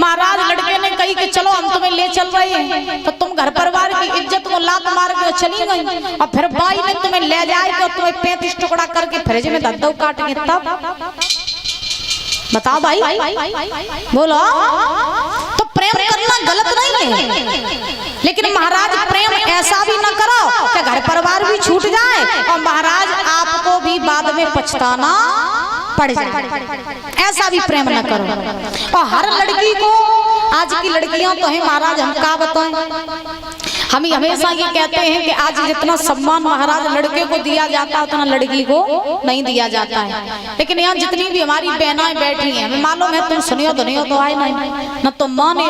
महाराज लड़के ने कही कि चलो हम तुम्हें ले चल रहे हैं, तो तुम घर परिवार की इज्जत को लात मार के चली गई, और फिर बाई ने तुम्हें ले जाएगी और तुम्हें 35 टुकड़ा करके फ्रिज में धद्दो काटेंगे, तब बताओ भाई, बोलो। तो प्रेम करना गलत नहीं है, लेकिन महाराज प्रेम ऐसा भी न करो कि घर परिवार भी छूट जाए और महाराज आपको भी बाद में पछताना पड़ जाए, ऐसा भी प्रेम न करो। और हर लड़की को, आज की लड़कियां तो है महाराज, हम क्या बताएं, हम हमेशा ये कहते हैं कि आज जितना सम्मान महाराज लड़के को दिया जाता है उतना लड़की को नहीं दिया जाता है। लेकिन यहाँ जितनी भी हमारी बहनाएं बैठी हैं, हमें मालूम है, तुम सुनियो तो नहीं हो तो आए नहीं न तुम माने,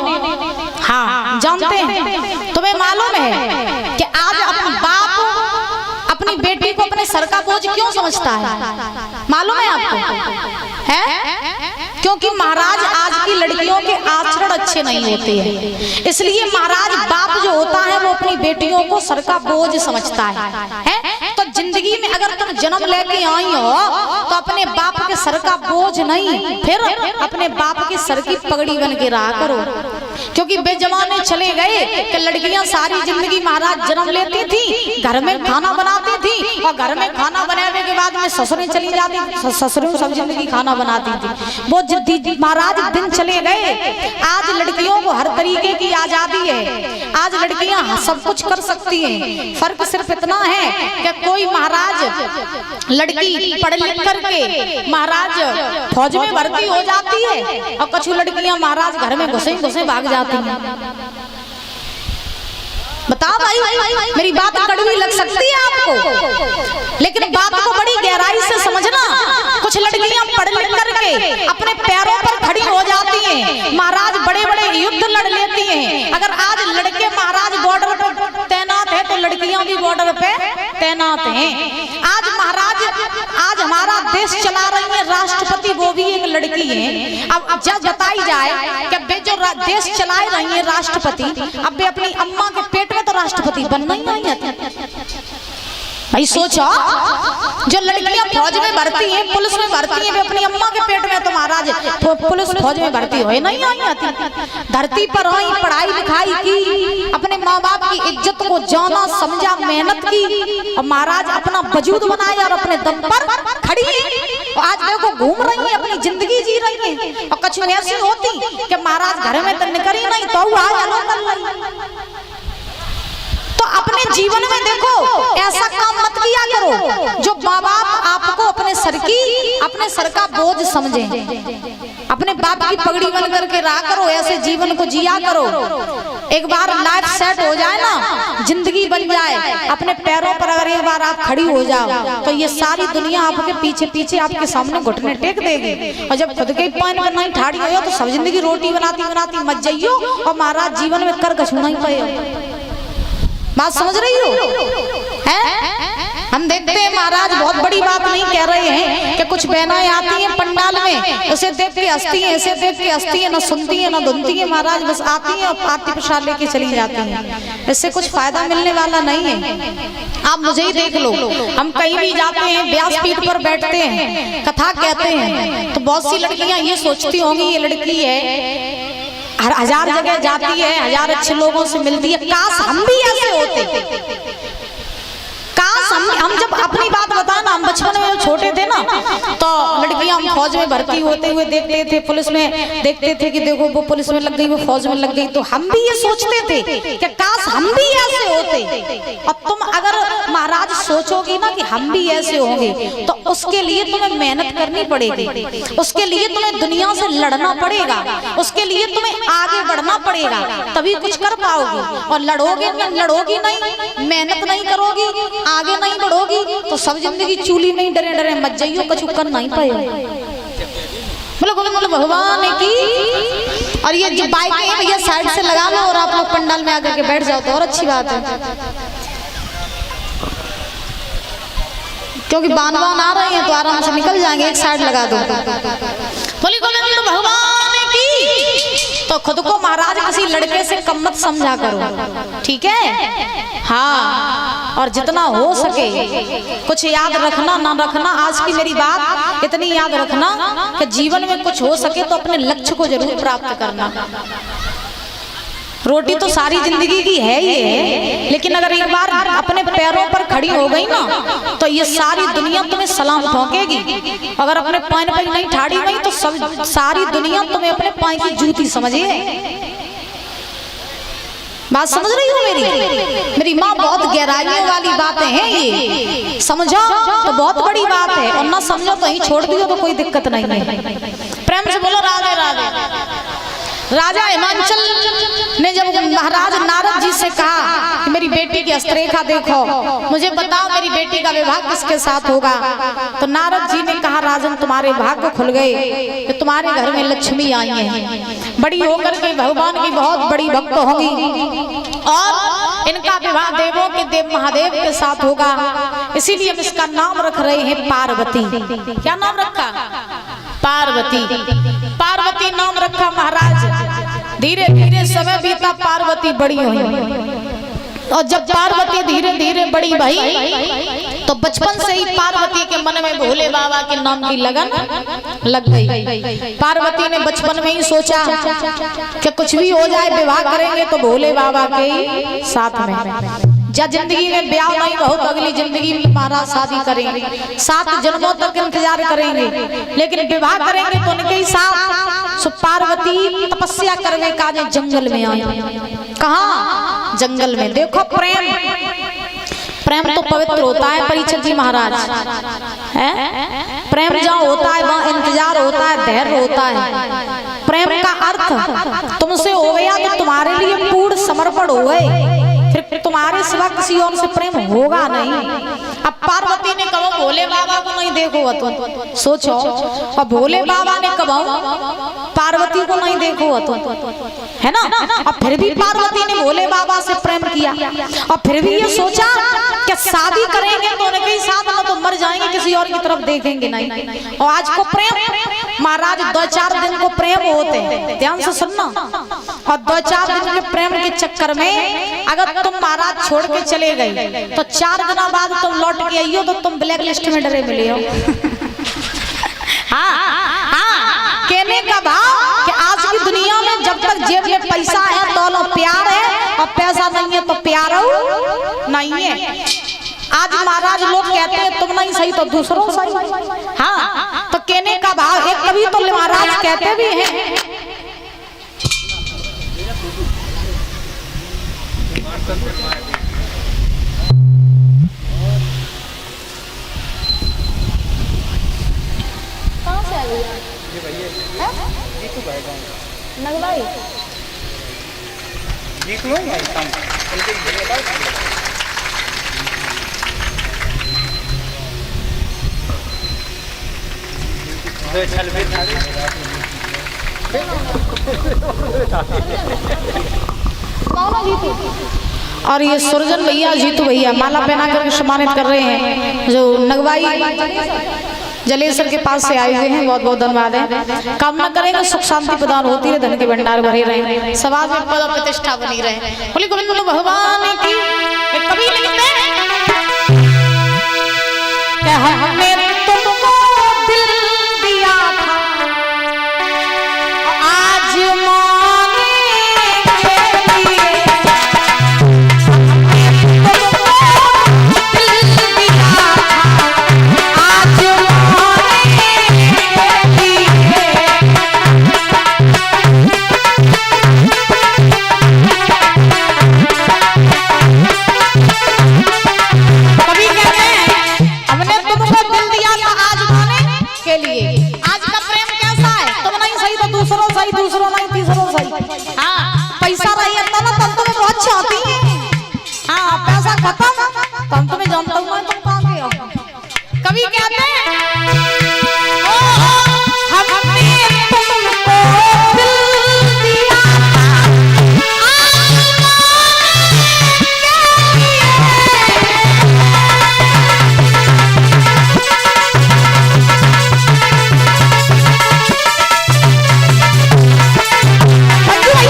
हाँ जानते हैं, तुम्हें मालूम है कि आज अपना बाप अपनी बेटी को अपने सर का बोझ क्यों समझता है, मालूम है आपको? है क्योंकि महाराज आज की लड़कियों के आचरण अच्छे नहीं होते हैं, इसलिए महाराज बाप जो होता है वो अपनी बेटियों को सर का बोझ समझता है? तो जिंदगी में अगर तुम जन्म लेके आई हो तो अपने बाप के सर का बोझ नहीं, फिर अपने बाप के सर की पगड़ी बन के रहा करो। क्योंकि बेजमाने चले गए कि लड़कियां सारी जिंदगी महाराज जन्म लेती थी, घर में खाना बनाती थी, और घर में खाना बनाने के बाद में ससुरें चली जाती, ससुरों सब जिंदगी खाना बनाती थी, वो महाराज दिन चले गए। आज लड़कियों को हर तरीके की आजादी है, आज लड़कियां सब कुछ कर सकती हैं, फर्क सिर्फ इतना है कि कोई महाराज लड़की पढ़ लिख करके महाराज फौज में भर्ती हो जाती है, और कुछ लड़कियां महाराज घर में घुसे घुसे भाग जाती हैं। बताओ भाई, मेरी बात कड़वी लग सकती है आपको, लेकिन बात को बड़ी गहराई से समझना। कुछ लड़कियां पढ़ लिख करके अपने पैरों पर खड़ी हो जाती हैं, महाराज बड़े बड़े युद्ध लड़ लेती हैं। अगर आज लड़के महाराज बॉर्डर पर तैनात है तो लड़कियां भी बॉर्डर पे तैनात हैं। आज महाराज, आज हमारा देश चला रही है राष्ट्रपति, वो भी एक लड़की है। अब जब बताई जाए कि वे जो देश चला रही है राष्ट्रपति, अब वे अपनी अम्मा के पेट में तो राष्ट्रपति बनना ही नहीं है। भाई सोचो, जो लड़कियां फौज में भर्ती हैं, पुलिस में भर्ती हैं, वे अपनी अम्मा के पेट में तो महाराज पुलिस फौज में भर्ती हो नहीं आती। धरती पर आई, पढ़ाई लिखाई की, अपने माँ बाप की इज्जत को जाना समझा, मेहनत की, और महाराज अपना वजूद बनाया और अपने दम पर खड़ी है। आज देखो घूम रही है, अपनी जिंदगी जी रही है। और कुछ ऐसी होती कि महाराज घर में तो निकली नहीं तो तो अपने जीवन में देखो ऐसा काम मत किया करो जो माँ बाप आपको अपने सर का बोझ समझे। अपने बाप की पगड़ी बन करके रहा करो, ऐसे जीवन को जिया करो। एक बार लाइफ सेट हो जाए ना, जिंदगी बन जाए, अपने पैरों पर अगर एक बार आप खड़ी हो जाओ तो ये सारी दुनिया आपके पीछे पीछे आपके सामने घुटने टेक देगी। और जब खुद के पैर पर नहीं ठाड़ी हो तो सब जिंदगी रोटी बनाती बनाती मत जाइयो, और महाराज जीवन में कर कछू नहीं पाए। बात समझ रही हो? हैं? हम देखते हैं महाराज, बहुत बड़ी बात नहीं कह रहे हैं कि कुछ बहनाएं आती हैं पंडाल में, उसे देख के हंसती हैं, इसे देख के हंसती हैं, न सुनती हैं न धुनती हैं, महाराज बस आती हैं और आरती प्रसाद लेके चली जाती हैं। इससे कुछ फायदा मिलने वाला नहीं है। आप मुझे ही देख लो, हम कहीं भी जाते हैं, व्यासपीठ पर बैठते हैं, कथा कहते हैं, तो बहुत सी लड़कियां ये सोचती होंगी ये लड़की है, हजार जगह जाती है, हजार अच्छे लोगों से मिलती है, काश हम भी ऐसे होते। काश हम जब अपनी बात बताना, हम बचपन में छोटे थे ना, तो लड़कियां हम फौज में भर्ती होते हुए देखते थे, पुलिस में देखते थे कि देखो वो पुलिस में लग गई, वो फौज में लग गई, तो हम भी ये सोचते थे कि काश हम भी ऐसे होते। और तुम अगर महाराज सोचोगी ना कि हम भी ऐसे होंगे, तो उसके लिए तुम्हें मेहनत करनी पड़ेगी, उसके लिए तुम्हें दुनिया से लड़ना पड़ेगा, उसके लिए तुम्हें आगे बढ़ना पड़ेगा, तभी कुछ कर पाओगी। और लड़ोगी नहीं, मेहनत नहीं करोगी, आगे नहीं बढ़ोगी, तो सब जिंदगी चूली नहीं डरे डरे मत जाइयो, कछु कर नहीं पाए। बोलो भगवान की। और ये जो बाइक है भैया साइड से लगा लो और आप लोग पंडाल में आकर के बैठ जाओ तो और अच्छी बात है, क्योंकि बान आ रहे हैं तो आराम से निकल जाएंगे। एक साइड लगा दो। बोली गोविंद भगवान की। तो खुद को महाराज किसी लड़के से कम मत समझा करो, ठीक है। हाँ, और जितना हो सके कुछ याद रखना ना रखना, आज की मेरी बात इतनी याद रखना कि जीवन में कुछ हो सके तो अपने लक्ष्य को जरूर प्राप्त करना। रोटी तो सारी जिंदगी की है ही है, लेकिन अगर एक बार अपने पैरों पर खड़ी हो गई ना तो ये सारी दुनिया तुम्हें सलाम ठोकेगी। अगर अपने पैर पर नहीं ठाड़ी गई तो सब सारी दुनिया तुम्हें अपने पाँव की जूती समझे। बात समझ रही हो मेरी माँ? बहुत गहराइयों वाली बातें हैं ये, समझो तो बहुत बड़ी बात है और ना समझो तो ही छोड़ दियो तो कोई दिक्कत नहीं है। प्रेम से बोलो राधे राधे। राजा हिमांचल ने जब महाराज नारद जी से कहा कि मेरी बेटी की हस्तरेखा देखो, मुझे बताओ मेरी बेटी का विवाह किसके साथ होगा, तो नारद जी ने कहा राजन तुम्हारे भाग्य खुल गए कि तुम्हारे घर में लक्ष्मी आई है, बड़ी होकर के भगवान की बहुत बड़ी भक्त होंगी और इनका विवाह देवों के देव महादेव के साथ होगा। इसीलिए हम इसका नाम रख रहे हैं पार्वती। क्या नाम रखा? पार्वती। पार्वती नाम रखा महाराज। धीरे धीरे समय बीता, पार्वती बड़ी हुई और जब पार्वती धीरे धीरे बड़ी भई तो बचपन से ही पार्वती के मन में भोले बाबा के नाम की लगन लग गई। पार्वती ने बचपन में ही सोचा कि कुछ भी हो जाए विवाह करेंगे तो भोले बाबा के ही साथ में। जब जिंदगी में ब्याह नहीं बहुत अगली जिंदगी में महाराज शादी करेंगे, 7 जन्मों तक इंतजार करेंगे, लेकिन विवाह करेंगे तो उनके ही साथ। सो पार्वती तपस्या करने का जंगल में आई। कहाँ? जंगल में। देखो प्रेम, प्रेम तो पवित्र होता है परीक्षित जी महाराज है। प्रेम जहाँ होता है वहाँ इंतजार होता है, धैर्य होता है। प्रेम का अर्थ तुमसे हो गया तो तुम्हारे लिए पूर्ण समर्पण हो गए, फिर तुम्हारे सिवा किसी और से प्रेम होगा नहीं। अब पार्वती ने कहा भोले बाबा को नहीं देखो तो सोचो, और भोले बाबा ने कहा पार्वती को नहीं देखो तो, है ना। अब फिर भी पार्वती ने भोले बाबा से प्रेम किया और फिर भी ये सोचा कि शादी करेंगे तो उनके ही साथ ना तो मर जाएंगे, किसी और की तरफ देखेंगे नहीं। और आज को प्रेम महाराज 2-4 दिन को प्रेम होते हैं, ध्यान से सुनना। और 2-4 दिन के प्रेम के चक्कर में अगर तुम महाराज छोड़ के चले गए तो 4 दिनों बाद तुम लौट के आइयो तो तुम ब्लैक लिस्ट में डरे मिले हो। हाँ, कहने का भाव कि आज की दुनिया में जब तक जेब में पैसा है दोनों प्यार है, और पैसा नहीं है तो प्यार नहीं है। आज महाराज लोग कहते हैं तुम नहीं सही तो दूसरों सही। हाँ, तो कहने का भाव एक कभी तो महाराज कहते भी हैं नगलाई और ये सुरजन भैया जीतू भैया माला पहना करके सम्मानित कर रहे हैं, जो नगवाई जलेसर के पास से आए हुए हैं। बहुत बहुत धन्यवाद है। कामना करेंगे सुख शांति प्रदान होती है, धन के भंडार भरे रहे, समाज में पद और प्रतिष्ठा बनी रहे। बोले गोविंद भगवान की। कभी हमने तुमको दिल दिया था आज दूसरों नहीं तीसरों सही। हाँ, पैसा रही है तो तुम तुम्हें बहुत चाहती है। हाँ, पैसा खत्म तो हम तुम्हें जानता हूँ तुम कहाँ गए हो। कभी कहते हैं हमने तुमको दिल दिया मंजू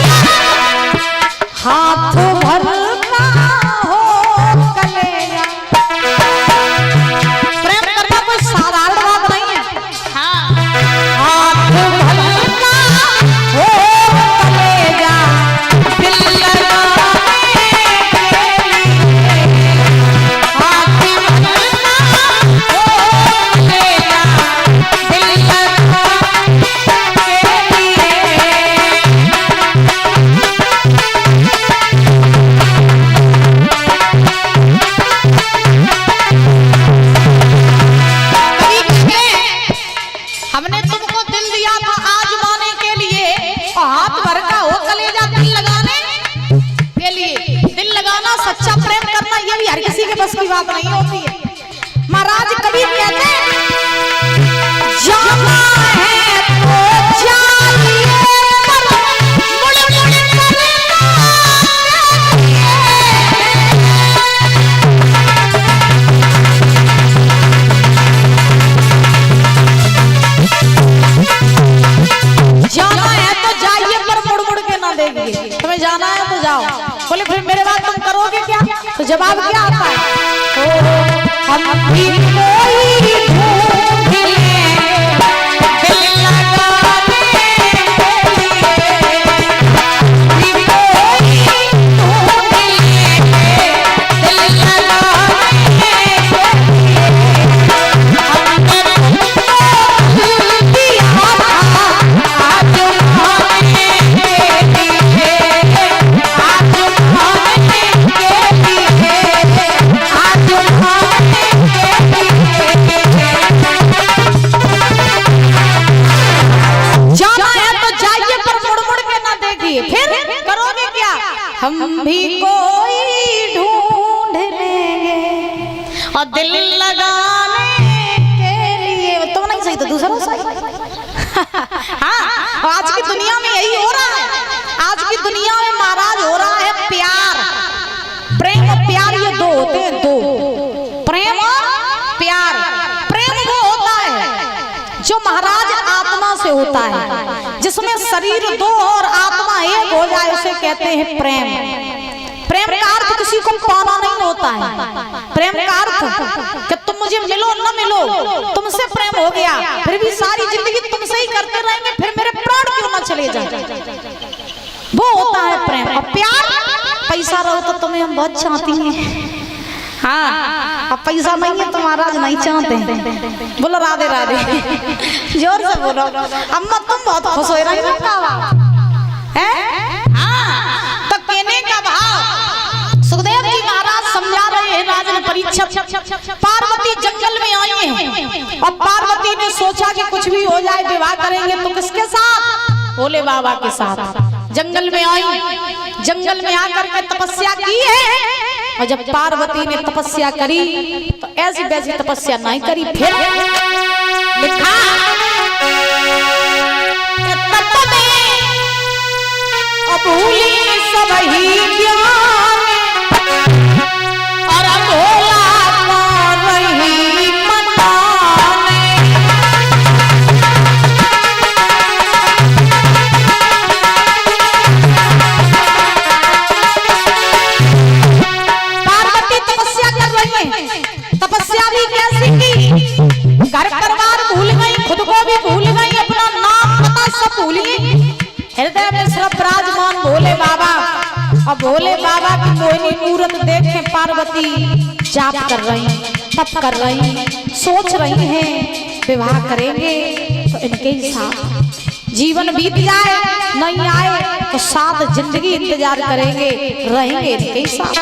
ये भी हर किसी के बस की बात नहीं होती है। महाराज कबीर कहते हैं जाना है तो जाइए पर मुड़ मुड़ जाना है तो जाइए पर मुड़ मुड़ के ना देखिए। तुम्हें जाना है तो जाओ। बोले फिर मेरे बाद तुम करोगे क्या? तो जवाब क्या आता है? हम भी कोई ढूंढ लें दिल लगाने के लिए, भी कोई ढूंढ लें दिल लगाने के लिए। हमने तुमको दिया था आज माने के लिए, आज माने के लिए, आज माने के लिए। जाना है तो जाइए पर मुड़ मुड़ के ना देखिए। फिर करोगे क्या? हम भी कोई ढूंढ लेंगे और दिल लगाने के लिए। तुम नहीं सही तो दूसरा सही। हाँ, आज की दुनिया में यही हो रहा है। आज की दुनिया में महाराज हो रहा है प्यार। प्रेम और प्यार ये दो होते हैं, दो। प्रेम और प्यार। प्रेम वो होता है जो महाराज आत्मा से होता है, जिसमें शरीर दो और आत्मा एक हो जाए, उसे कहते हैं प्रेम। प्रेम का अर्थ किसी को पाना नहीं होता है। प्रेम का अर्थ कि तुम मुझे मिलो न मिलो, तुमसे प्रेम हो गया, फिर भी सारी जिंदगी तुमसे ही करते रहेंगे, फिर मेरे प्राण क्यों न चले जाए, वो होता है प्रेम। और प्यार, पैसा रहो तो तुम्हें हम बहुत चाहती हैं। हाँ, अब पैसा नहीं है तो महाराज नहीं चाहते। बोलो राधे राधे, जोर से बोलो। अम्मा तुम बहुत खुश हो रही हो है? हाँ, तो कहने का भाव सुखदेव जी महाराज समझा रहे हैं राजन परीक्षित। पार्वती जंगल में आई हैं और पार्वती ने सोचा कि कुछ भी हो जाए विवाह करेंगे तो किसके साथ? भोले बाबा के साथ। जंगल में आई, जंगल में आकर के तपस्या की है। और जब पार्वती ने तपस्या करी तो ऐसी वैसी तपस्या नहीं करी। फिर लिखा भूली सब ही ज्ञान और भोला रही मनाने। पार्वती तपस्या कर रही है। तपस्या भी कैसी की? घर परिवार भूल गई, खुद को भी भूल गई, अपना नाम पता सब भूली। हृदय में सिर्फ विराजमान भोले बाबा। और भोले बाबा की मोहिनी मूरत देखे पार्वती जाप कर रही, तप कर रही, सोच रही हैं विवाह करेंगे तो इनके ही साथ जीवन बीत जाए, नहीं आए तो साथ जिंदगी इंतजार करेंगे, रहेंगे इनके ही साथ।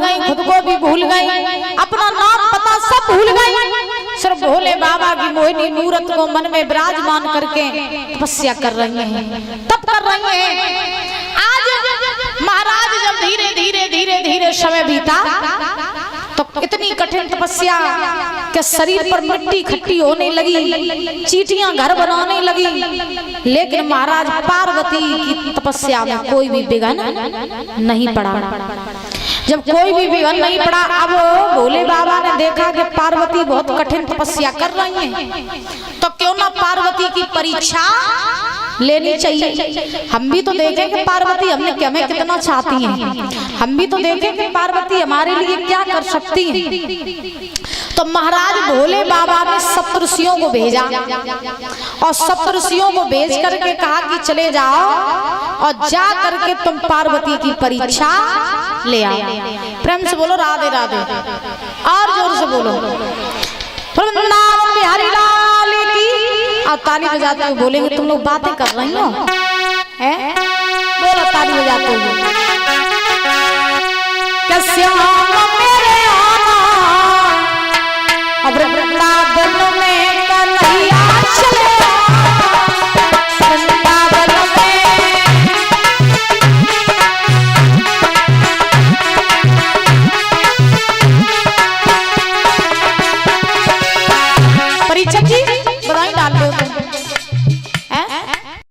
गई, खुद को भी भूल गई, अपना नाम पता सब भूल गई, सिर्फ भोले बाबा की मोहिनी मूर्त को मन में विराजमान करके तपस्या कर रही हैं, तप कर रही हैं। आज महाराज जब धीरे धीरे धीरे धीरे समय बीता तो इतनी कठिन तपस्या के शरीर पर मिट्टी इकट्ठी होने लगी, चींटियां घर बनाने लगी, लेकिन महाराज पार्वती की तपस्या में कोई भी विघ्न नहीं पड़ा। जब कोई भी विघ्न नहीं पड़ा, अब भोले बाबा ने देखा कि पार्वती बहुत कठिन तपस्या कर रही हैं, तो क्यों ना पार्वती की परीक्षा लेनी चाहिए। हम भी तो देखें कि पार्वती हमें कितना चाहती हैं, हम भी तो देखें कि पार्वती हमारे लिए क्या कर सकती है। तो महाराज भोले बाबा ने सप्तऋषियों को भेजा और सप्तऋषियों को भेज करके कहा कि चले जाओ और जा करके तुम पार्वती की परीक्षा ले आओ। प्रेम से बोलो राधे राधे, और जोर से बोलो वृंदावन बिहारी लाल की। और ताली बजाते हुए बोलेंगे, तुम लोग बातें कर रही हो हैं, बोलो ताली बजाते हुए। श्याम मेरे आना अब वृंदावन